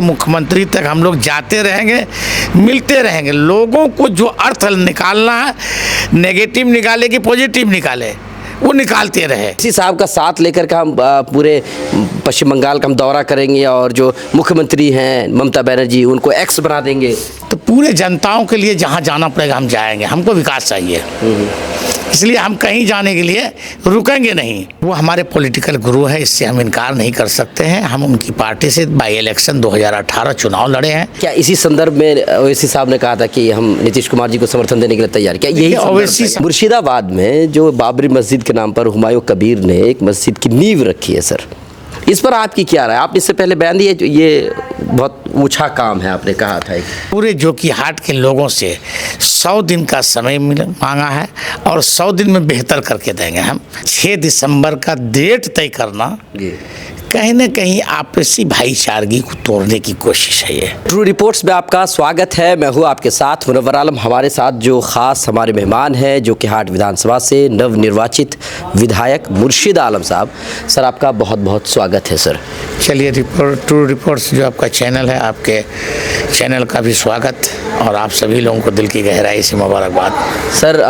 मुख्यमंत्री तक हम लोग जाते रहेंगे, मिलते रहेंगे। लोगों को जो अर्थ निकालना है, नेगेटिव निकाले कि पॉजिटिव निकाले, वो निकालते रहे। इसी साहब का साथ लेकर के हम पूरे पश्चिम बंगाल का हम दौरा करेंगे और जो मुख्यमंत्री हैं ममता बनर्जी उनको एक्स बना देंगे। तो पूरे जनताओं के लिए जहाँ जाना पड़ेगा हम जाएंगे। हमको विकास चाहिए, इसलिए हम कहीं जाने के लिए रुकेंगे नहीं। वो हमारे पॉलिटिकल गुरु है, इससे हम इनकार नहीं कर सकते हैं। हम उनकी पार्टी से बाई इलेक्शन 2018 चुनाव लड़े हैं। क्या इसी संदर्भ में ओवैसी साहब ने कहा था कि हम नीतीश कुमार जी को समर्थन देने के लिए तैयार? क्या यही ओवैसी मुर्शिदाबाद में जो बाबरी मस्जिद के नाम पर हुमायूं कबीर ने एक मस्जिद की नींव रखी है सर, इस पर आपकी क्या राय? आप इससे पहले बयान दिए ये बहुत ऊंचा काम है, आपने कहा था। पूरे जोकीहाट के लोगों से 100 दिन का समय मांगा है और 100 दिन में बेहतर करके देंगे हम। 6 दिसंबर का डेट तय करना कहीं ना कहीं आपसी भाईचारगी को तोड़ने की कोशिश है। ये ट्रू रिपोर्ट्स में आपका स्वागत है। मैं हूँ आपके साथ मुनव्वर आलम। हमारे साथ जो खास हमारे मेहमान हैं जोकीहाट विधानसभा से नवनिर्वाचित विधायक मुर्शिद आलम साहब। सर आपका बहुत बहुत स्वागत है सर। चलिए, ट्रू रिपोर्ट्स जो आपका चैनल है, आपके चैनल का भी स्वागत और आप सभी लोगों को दिल की गहराई से मुबारकबाद। सर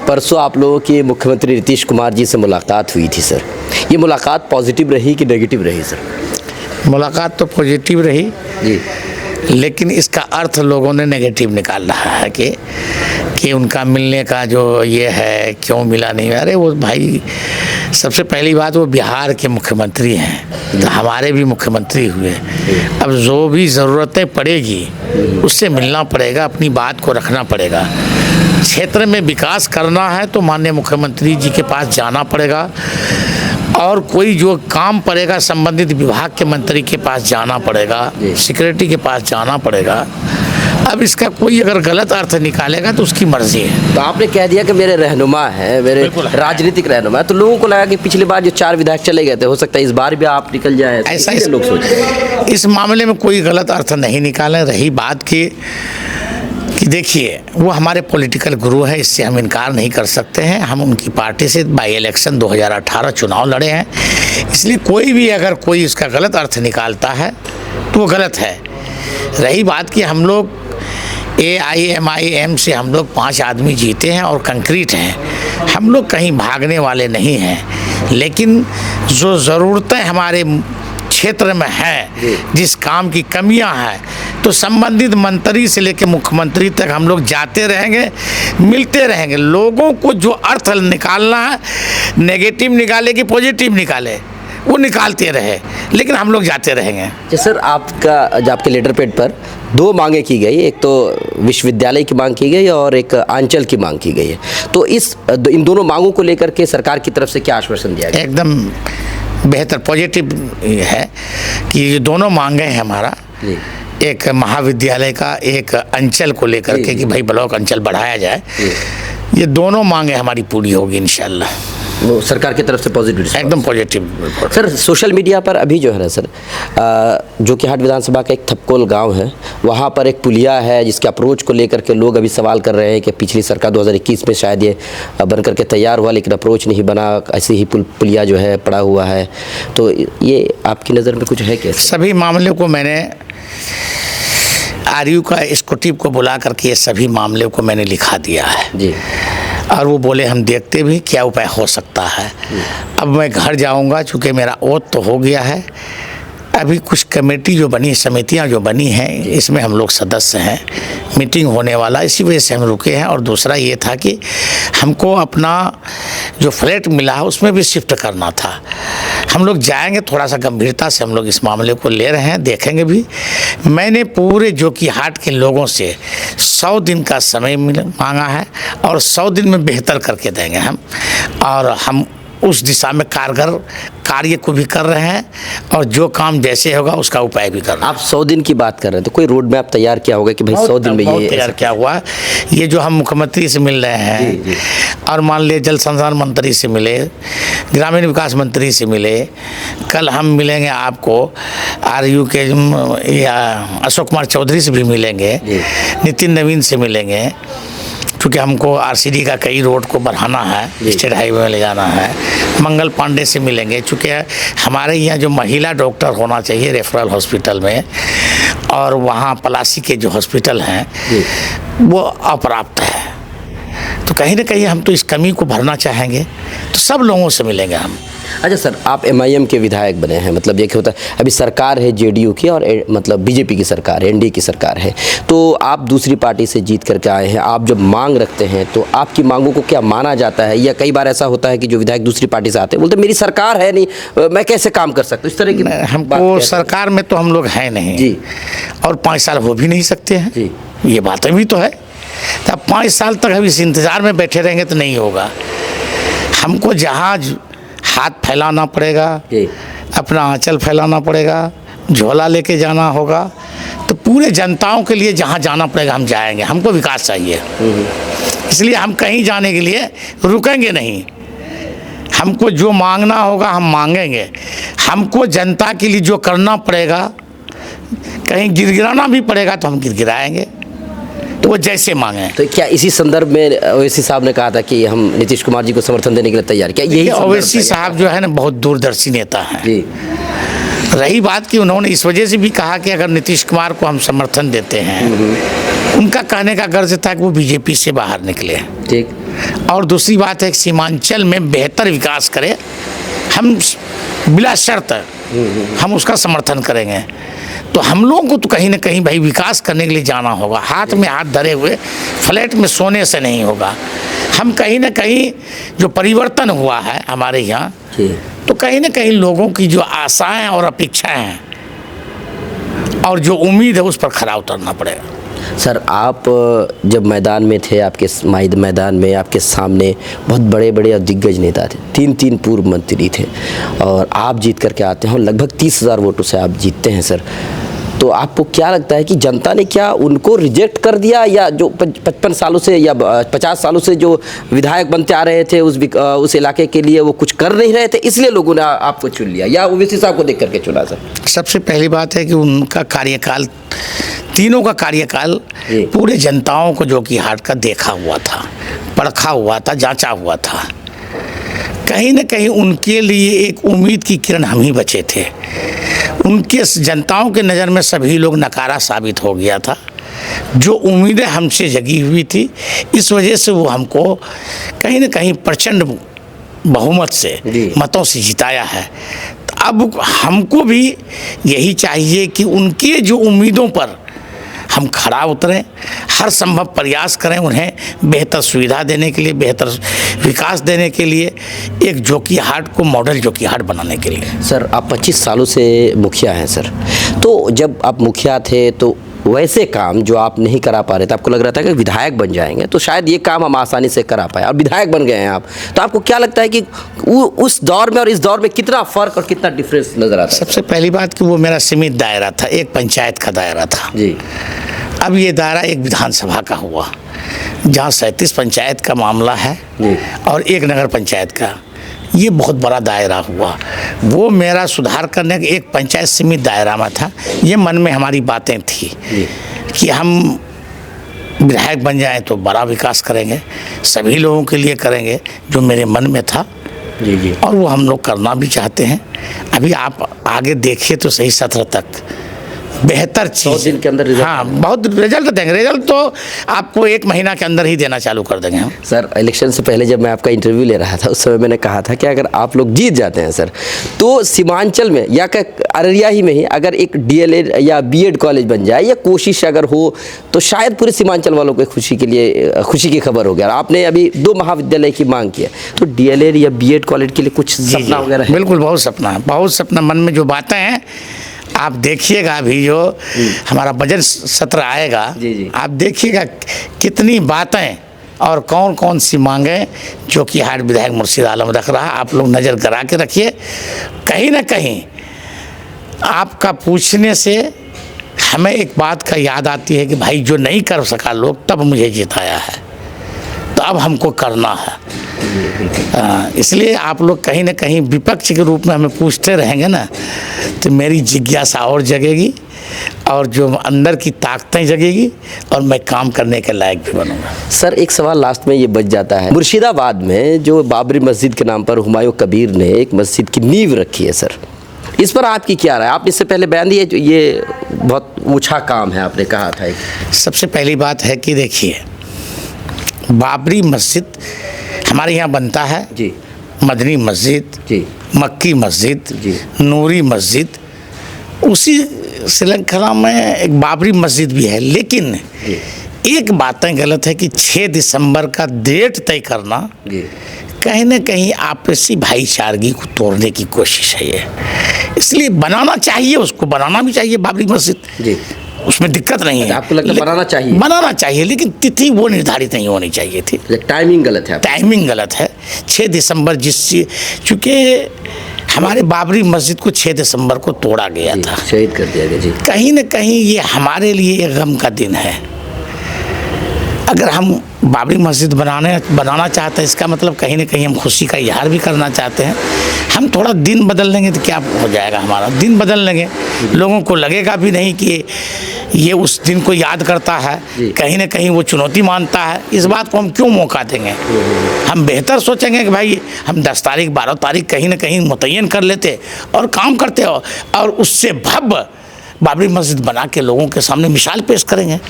परसों आप लोगों की मुख्यमंत्री नीतीश कुमार जी से मुलाकात हुई थी सर, ये मुलाकात पॉजिटिव रही कि नेगेटिव रही सर? मुलाकात तो पॉजिटिव रही जी, लेकिन इसका अर्थ लोगों ने नेगेटिव निकाल रहा है कि उनका मिलने का जो ये है, क्यों मिला नहीं। अरे वो भाई, सबसे पहली बात वो बिहार के मुख्यमंत्री हैं, तो हमारे भी मुख्यमंत्री हुए। अब जो भी ज़रूरतें पड़ेगी उससे मिलना पड़ेगा, अपनी बात को रखना पड़ेगा। क्षेत्र में विकास करना है तो माननीय मुख्यमंत्री जी के पास जाना पड़ेगा और कोई जो काम पड़ेगा संबंधित विभाग के मंत्री के पास जाना पड़ेगा, सिक्योरिटी के पास जाना पड़ेगा। अब इसका कोई अगर गलत अर्थ निकालेगा तो उसकी मर्जी है। तो आपने कह दिया कि मेरे रहनुमा है, मेरे राजनीतिक रहनुमा है, तो लोगों को लगा कि पिछली बार जो 4 विधायक चले गए थे, हो सकता है इस बार भी आप निकल जाए, ऐसा ही लोग सोच। इस मामले में कोई गलत अर्थ नहीं निकाले। रही बात कि देखिए, वो हमारे पॉलिटिकल गुरु है, इससे हम इनकार नहीं कर सकते हैं। हम उनकी पार्टी से बाई इलेक्शन 2018 चुनाव लड़े हैं, इसलिए कोई भी अगर कोई इसका गलत अर्थ निकालता है तो वो गलत है। रही बात कि हम लोग AIMIM से हम लोग 5 आदमी जीते हैं और कंक्रीट हैं। हम लोग कहीं भागने वाले नहीं हैं, लेकिन जो ज़रूरतें हमारे क्षेत्र में है, जिस काम की कमियां हैं, तो संबंधित मंत्री से लेकर मुख्यमंत्री तक हम लोग जाते रहेंगे, मिलते रहेंगे। लोगों को जो अर्थ निकालना है, नेगेटिव निकाले कि पॉजिटिव निकाले, वो निकालते रहे, लेकिन हम लोग जाते रहेंगे। जी सर, आपके लेटर पैड पर 2 मांगे की गई, एक तो विश्वविद्यालय की मांग की गई और एक आंचल की मांग की गई है। तो इन दोनों मांगों को लेकर के सरकार की तरफ से क्या आश्वासन दिया गया? एकदम बेहतर पॉजिटिव है कि ये दोनों मांगे हैं हमारा, एक महाविद्यालय का, एक अंचल को लेकर के कि भाई ब्लॉक अंचल बढ़ाया जाए। ये दोनों मांगे हमारी पूरी होगी इंशाल्लाह। वो सरकार की तरफ से पॉजिटिव, एकदम पॉजिटिव। सर सोशल मीडिया पर अभी जो है ना सर, जोकीहाट विधानसभा का एक थपकोल गांव है, वहाँ पर एक पुलिया है जिसके अप्रोच को लेकर के लोग अभी सवाल कर रहे हैं कि पिछली सरकार 2021 में शायद ये बन करके तैयार हुआ, लेकिन अप्रोच नहीं बना, ऐसे ही पुलिया जो है पड़ा हुआ है। तो ये आपकी नज़र में कुछ है क्या? सभी मामलों को मैंने RU का एग्जीक्यूटिव को बुला करके ये सभी मामले को मैंने लिखा दिया है जी, और वो बोले हम देखते भी क्या उपाय हो सकता है। अब मैं घर जाऊंगा, चूँकि मेरा ओथ तो हो गया है। अभी कुछ कमेटी जो बनी, समितियां जो बनी हैं, इसमें हम लोग सदस्य हैं, मीटिंग होने वाला, इसी वजह से हम रुके हैं। और दूसरा ये था कि हमको अपना जो फ्लैट मिला है उसमें भी शिफ्ट करना था। हम लोग जाएंगे, थोड़ा सा गंभीरता से हम लोग इस मामले को ले रहे हैं, देखेंगे भी। मैंने पूरे जोकीहाट के लोगों से 100 दिन का समय मांगा है और 100 दिन में बेहतर करके देंगे हम, और हम उस दिशा में कारगर कार्य को भी कर रहे हैं और जो काम जैसे होगा उसका उपाय भी कर रहे हैं। आप 100 दिन की बात कर रहे हैं, तो कोई रोड मैप तैयार किया होगा कि भाई 100 दिन में ये तैयार क्या हुआ? ये जो हम मुख्यमंत्री से मिल रहे हैं, जी। और मान लिया जल संसाधन मंत्री से मिले, ग्रामीण विकास मंत्री से मिले, कल हम मिलेंगे आपको RU के या अशोक कुमार चौधरी से भी मिलेंगे, नितिन नवीन से मिलेंगे, चूँकि हमको आरसीडी का कई रोड को बढ़ाना है, स्टेट हाईवे में ले जाना है। मंगल पांडे से मिलेंगे, चूँकि हमारे यहाँ जो महिला डॉक्टर होना चाहिए रेफरल हॉस्पिटल में, और वहाँ पलासी के जो हॉस्पिटल हैं वो अपर्याप्त है। तो कहीं ना कहीं हम तो इस कमी को भरना चाहेंगे, तो सब लोगों से मिलेंगे हम। अच्छा सर, आप एमआईएम के विधायक बने हैं, मतलब ये क्या होता है, अभी सरकार है जेडीयू की और मतलब बीजेपी की सरकार है, एनडीए की सरकार है, तो आप दूसरी पार्टी से जीत करके आए हैं, आप जब मांग रखते हैं तो आपकी मांगों को क्या माना जाता है? या कई बार ऐसा होता है कि जो विधायक दूसरी पार्टी से आते हैं बोलते मेरी सरकार है नहीं, मैं कैसे काम कर सकता हूँ, इस तरह की हमको सरकार में तो हम लोग हैं नहीं जी, और 5 साल हो भी नहीं सकते हैं जी, ये बातें भी तो है। तब 5 साल तक हम इस इंतज़ार में बैठे रहेंगे तो नहीं होगा। हमको जहाँ हाथ फैलाना पड़ेगा, अपना आंचल फैलाना पड़ेगा, झोला लेके जाना होगा, तो पूरे जनताओं के लिए जहाँ जाना पड़ेगा हम जाएंगे। हमको विकास चाहिए, इसलिए हम कहीं जाने के लिए रुकेंगे नहीं। हमको जो मांगना होगा हम मांगेंगे। हमको जनता के लिए जो करना पड़ेगा, कहीं गिड़गिड़ाना भी पड़ेगा तो हम गिड़गिड़ाएंगे, तो वो जैसे मांगे। तो क्या इसी संदर्भ में ओवैसी साहब ने कहा था कि हम नीतीश कुमार जी को समर्थन देने के लिए तैयार, क्या यही ओवैसी साहब जो है ना बहुत दूरदर्शी नेता हैं जी। रही बात कि उन्होंने इस वजह से भी कहा कि अगर नीतीश कुमार को हम समर्थन देते हैं, उनका कहने का गर्ज था कि वो बीजेपी से बाहर निकले, ठीक। और दूसरी बात है कि सीमांचल में बेहतर विकास करे, हम बिला शर्त हम उसका समर्थन करेंगे। तो हम लोगों को तो कहीं ना कहीं भाई विकास करने के लिए जाना होगा, हाथ में हाथ धरे हुए फ्लैट में सोने से नहीं होगा। हम कहीं ना कहीं जो परिवर्तन हुआ है हमारे यहाँ, तो कहीं ना कहीं लोगों की जो आशाएं और अपेक्षाएं हैं और जो उम्मीद है उस पर खरा उतरना पड़ेगा। सर, आप जब मैदान में थे, आपके मैदान में आपके सामने बहुत बड़े बड़े और दिग्गज नेता थे, 3 पूर्व मंत्री थे, और आप जीत करके आते हैं और लगभग 30,000 वोटों से आप जीतते हैं सर। तो आपको क्या लगता है कि जनता ने क्या उनको रिजेक्ट कर दिया, या जो 55 सालों से या 50 सालों से जो विधायक बनते आ रहे थे उस इलाके के लिए वो कुछ कर नहीं रहे थे, इसलिए लोगों ने आपको चुन लिया, या ओवैसी साहब को देख करके चुना? सर, सबसे पहली बात है कि उनका कार्यकाल, तीनों का कार्यकाल पूरे जनताओं को जो कि हाट का देखा हुआ था, परखा हुआ था, जांचा हुआ था। कहीं न कहीं उनके लिए एक उम्मीद की किरण हम ही बचे थे। उनके जनताओं के नज़र में सभी लोग नकारा साबित हो गया था। जो उम्मीदें हमसे जगी हुई थी, इस वजह से वो हमको कहीं न कहीं प्रचंड बहुमत से मतों से जिताया है। अब हमको भी यही चाहिए कि उनके जो उम्मीदों पर हम खरा उतरें, हर संभव प्रयास करें, उन्हें बेहतर सुविधा देने के लिए, बेहतर विकास देने के लिए, एक जोकीहाट को मॉडल जोकीहाट बनाने के लिए। सर, आप 25 सालों से मुखिया हैं सर, तो जब आप मुखिया थे तो वैसे काम जो आप नहीं करा पा रहे थे, आपको लग रहा था कि विधायक बन जाएंगे तो शायद ये काम हम आसानी से करा पाए, और विधायक बन गए हैं आप, तो आपको क्या लगता है कि उस दौर में और इस दौर में कितना फ़र्क और कितना डिफरेंस नज़र आता है? सबसे पहली बात कि वो मेरा सीमित दायरा था, एक पंचायत का दायरा था जी। अब ये दायरा एक विधानसभा का हुआ, जहाँ 37 पंचायत का मामला है और एक नगर पंचायत का, ये बहुत बड़ा दायरा हुआ। वो मेरा सुधार करने का एक पंचायत सीमित दायरा में था। ये मन में हमारी बातें थी कि हम विधायक बन जाएं तो बड़ा विकास करेंगे, सभी लोगों के लिए करेंगे, जो मेरे मन में था जी। और वो हम लोग करना भी चाहते हैं। अभी आप आगे देखिए तो सही 17 तक बेहतर चीज़, 100 दिन के अंदर रिजल्ट, हाँ बहुत रिजल्ट देंगे। रिजल्ट तो आपको 1 महीना के अंदर ही देना चालू कर देंगे हम। सर, इलेक्शन से पहले जब मैं आपका इंटरव्यू ले रहा था उस समय मैंने कहा था कि अगर आप लोग जीत जाते हैं सर, तो सीमांचल में या अररिया ही में ही अगर एक डीएलएड या बीएड कॉलेज बन जाए, या कोशिश अगर हो, तो शायद पूरे सीमांचल वालों को खुशी के लिए खुशी की खबर हो गया। आपने अभी 2 महाविद्यालय की मांग की है, तो डीएलएड या बीएड कॉलेज के लिए कुछ सपना वगैरह है? बिल्कुल, बहुत सपना है, बहुत सपना मन में जो बातें हैं आप देखिएगा। अभी जो हमारा बजट सत्र आएगा, आप देखिएगा कितनी बातें और कौन कौन सी मांगें जो कि हाट विधायक मुर्शीद आलम रख रहा है। आप लोग नज़र करा के रखिए, कहीं ना कहीं आपका पूछने से हमें एक बात का याद आती है कि भाई जो नहीं कर सका लोग तब मुझे जिताया है, तो अब हमको करना है। इसलिए आप लोग कहीं ना कहीं विपक्ष के रूप में हमें पूछते रहेंगे ना, तो मेरी जिज्ञासा और जगेगी और जो अंदर की ताकतें जगेगी और मैं काम करने के लायक भी बनूंगा। सर एक सवाल लास्ट में ये बच जाता है, मुर्शिदाबाद में जो बाबरी मस्जिद के नाम पर हुमायूं कबीर ने एक मस्जिद की नींव रखी है सर, इस पर आपकी क्या राय? आप इससे पहले बयान दिए ये बहुत ऊंचा काम है, आपने कहा था। सबसे पहली बात है कि देखिए, बाबरी मस्जिद हमारे यहाँ बनता है जी, मदनी मस्जिद जी, मक्की मस्जिद जी, नूरी मस्जिद, उसी श्रृंखला में एक बाबरी मस्जिद भी है। लेकिन एक बातें गलत है कि 6 दिसंबर का डेट तय करना जी, कहीं ना कहीं आपसी भाईचारगी को तोड़ने की कोशिश है ये। इसलिए बनाना चाहिए, उसको बनाना भी चाहिए बाबरी मस्जिद जी, उसमें दिक्कत नहीं है। आपको लगता है बनाना चाहिए? बनाना चाहिए, लेकिन तिथि वो निर्धारित नहीं होनी चाहिए थी। टाइमिंग गलत है, टाइमिंग गलत है। 6 दिसंबर चूँकि हमारे बाबरी मस्जिद को 6 दिसंबर को तोड़ा गया था, शहीद कर दिया गया जी। कहीं न कहीं ये हमारे लिए एक गम का दिन है। अगर हम बाबरी मस्जिद बनाना चाहते हैं, इसका मतलब कहीं ना कहीं हम खुशी का इजहार भी करना चाहते हैं। हम थोड़ा दिन बदल लेंगे तो क्या हो जाएगा, हमारा दिन बदल लेंगे, लोगों को लगेगा भी नहीं कि ये उस दिन को याद करता है, कहीं ना कहीं वो चुनौती मानता है। इस बात को हम क्यों मौका देंगे? हम बेहतर सोचेंगे कि भाई हम 10 तारीख 12 तारीख कहीं ना कहीं मुतय्यन कर लेते और काम करते हो, और उससे भव्य बाबरी मस्जिद बना के लोगों के सामने मिसाल पेश करेंगे।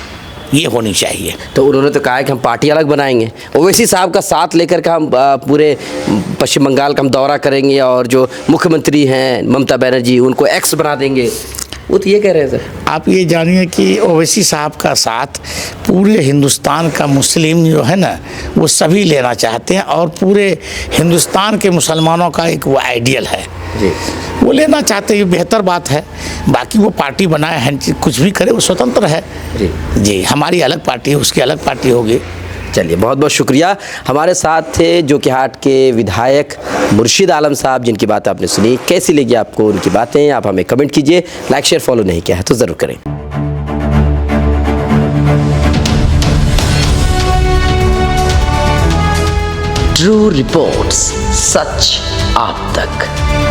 ये होनी चाहिए। तो उन्होंने तो कहा है कि हम पार्टी अलग बनाएंगे, ओवैसी साहब का साथ लेकर के हम पूरे पश्चिम बंगाल का हम दौरा करेंगे और जो मुख्यमंत्री हैं ममता बनर्जी उनको एक्स बना देंगे, वो तो ये कह रहे हैं सर। आप ये जानिए कि ओवैसी साहब का साथ पूरे हिंदुस्तान का मुस्लिम जो है ना, वो सभी लेना चाहते हैं, और पूरे हिंदुस्तान के मुसलमानों का एक वो आइडियल है जी, वो लेना चाहते हैं। ये बेहतर बात है। बाकी वो पार्टी बनाए हैं, कुछ भी करे, वो स्वतंत्र है जी। हमारी अलग पार्टी है, उसकी अलग पार्टी होगी। चलिए बहुत बहुत शुक्रिया। हमारे साथ थे जोकीहाट के विधायक मुर्शिद आलम साहब, जिनकी बात आपने सुनी। कैसी लगी आपको उनकी बातें, आप हमें कमेंट कीजिए। लाइक शेयर फॉलो नहीं किया है तो ज़रूर करें। ट्रू रिपोर्ट्स, सच आप तक।